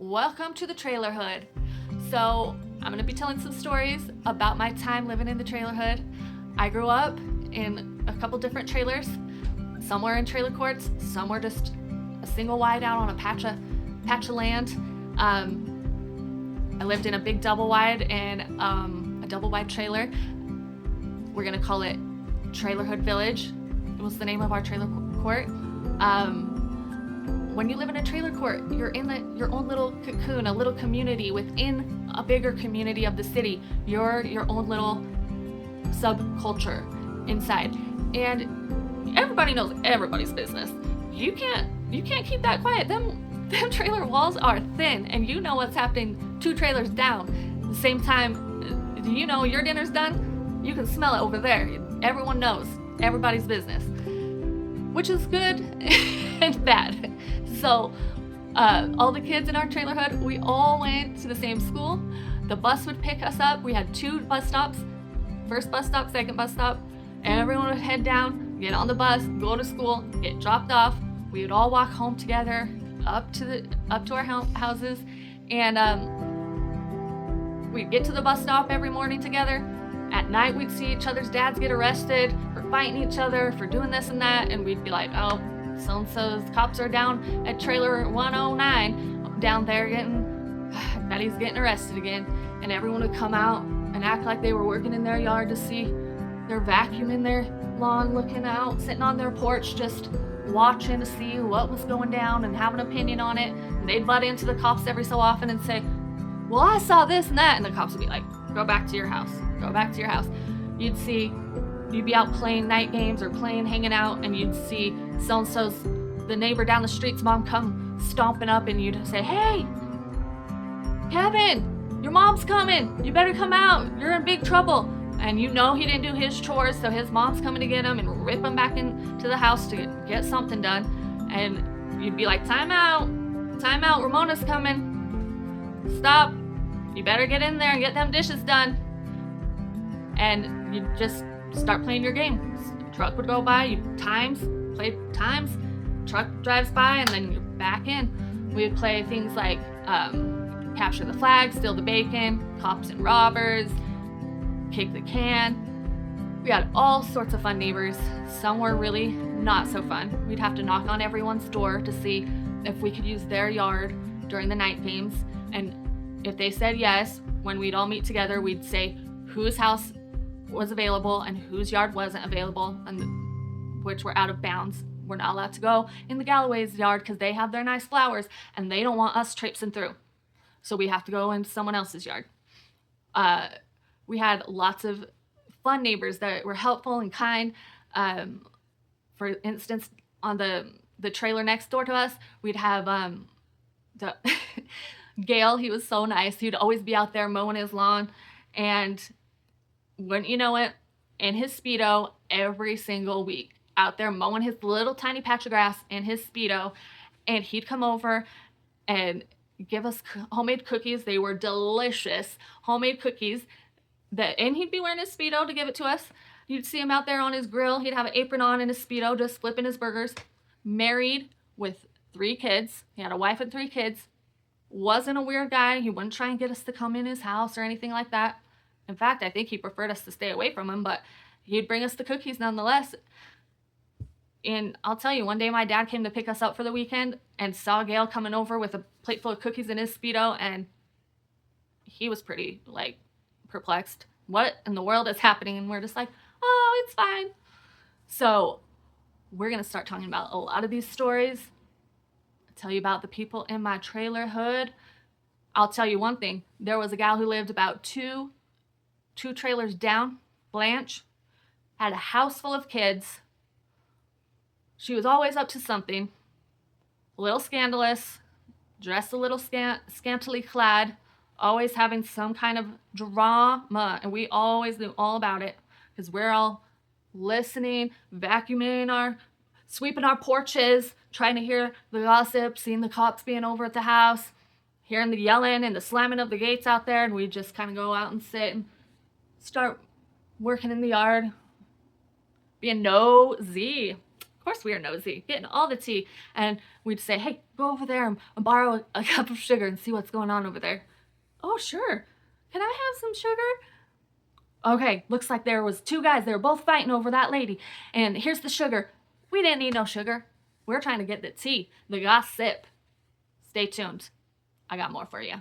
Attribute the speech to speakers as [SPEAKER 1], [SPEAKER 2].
[SPEAKER 1] Welcome to the Trailerhood. So I'm going to be telling some stories about my time living in the Trailerhood. I grew up in a couple different trailers. Some were in trailer courts, some were just a single wide out on a patch of land. I lived in a big double wide and a double wide trailer. We're going to call it Trailerhood Village. It was the name of our trailer court. When you live in a trailer court, you're in your own little cocoon, a little community within a bigger community of the city. You're your own little subculture inside, and everybody knows everybody's business. You can't keep that quiet. Them trailer walls are thin, and you know what's happening 2 trailers down. At the same time, do you know your dinner's done? You can smell it over there. Everyone knows everybody's business, which is good and bad. So all the kids in our Trailerhood, we all went to the same school. The bus would pick us up. We had 2 bus stops, first bus stop, second bus stop. Everyone would head down, get on the bus, go to school, get dropped off. We would all walk home together up to our houses, and we'd get to the bus stop every morning together. At night, we'd see each other's dads get arrested for fighting each other, for doing this and that, and we'd be like, oh, so-and-so's cops are down at trailer 109 down there I bet he's getting arrested again. And everyone would come out and act like they were working in their yard to see. They're vacuuming their lawn, looking out, sitting on their porch, just watching to see what was going down and have an opinion on it. And they'd butt into the cops every so often and say, well, I saw this and that. And the cops would be like, go back to your house. Go back to your house. You'd be out playing night games or hanging out, and you'd see so-and-so's, the neighbor down the street's mom come stomping up, and you'd say, hey, Kevin, your mom's coming. You better come out. You're in big trouble. And you know he didn't do his chores, so his mom's coming to get him and rip him back into the house to get something done. And you'd be like, time out, Ramona's coming. Stop. You better get in there and get them dishes done. And you'd just start playing your game. Truck would go by, you play times, truck drives by, and then you're back in. We would play things like capture the flag, steal the bacon, cops and robbers, kick the can. We had all sorts of fun neighbors. Some were really not so fun. We'd have to knock on everyone's door to see if we could use their yard during the night games. And if they said yes, when we'd all meet together, we'd say whose house was available and whose yard wasn't available, and which were out of bounds. We're not allowed to go in the Galloway's yard because they have their nice flowers and they don't want us traipsing through. So we have to go in someone else's yard. We had lots of fun neighbors that were helpful and kind. For instance, on the trailer next door to us, we'd have the Gail. He was so nice. He'd always be out there mowing his lawn, and wouldn't you know it, in his Speedo every single week, out there mowing his little tiny patch of grass in his Speedo. And he'd come over and give us homemade cookies. They were delicious homemade cookies. And he'd be wearing his Speedo to give it to us. You'd see him out there on his grill. He'd have an apron on and his Speedo, just flipping his burgers. Married with 3 kids. He had a wife and 3 kids. Wasn't a weird guy. He wouldn't try and get us to come in his house or anything like that. In fact, I think he preferred us to stay away from him, but he'd bring us the cookies nonetheless. And I'll tell you, one day my dad came to pick us up for the weekend and saw Gail coming over with a plate full of cookies in his Speedo, and he was pretty, perplexed. What in the world is happening? And we're just like, oh, it's fine. So we're going to start talking about a lot of these stories. I'll tell you about the people in my Trailerhood. I'll tell you one thing. There was a gal who lived about two trailers down, Blanche, had a house full of kids. She was always up to something, a little scandalous, dressed a little scantily clad, always having some kind of drama, and we always knew all about it because we're all listening, sweeping our porches, trying to hear the gossip, seeing the cops being over at the house, hearing the yelling and the slamming of the gates out there, and we just kind of go out and sit and start working in the yard, being nosy. Of course we were nosy, getting all the tea. And we'd say, hey, go over there and borrow a cup of sugar and see what's going on over there. Oh, sure. Can I have some sugar? Okay, looks like there was 2 guys. They were both fighting over that lady. And here's the sugar. We didn't need no sugar. We're trying to get the tea, the gossip. Stay tuned. I got more for you.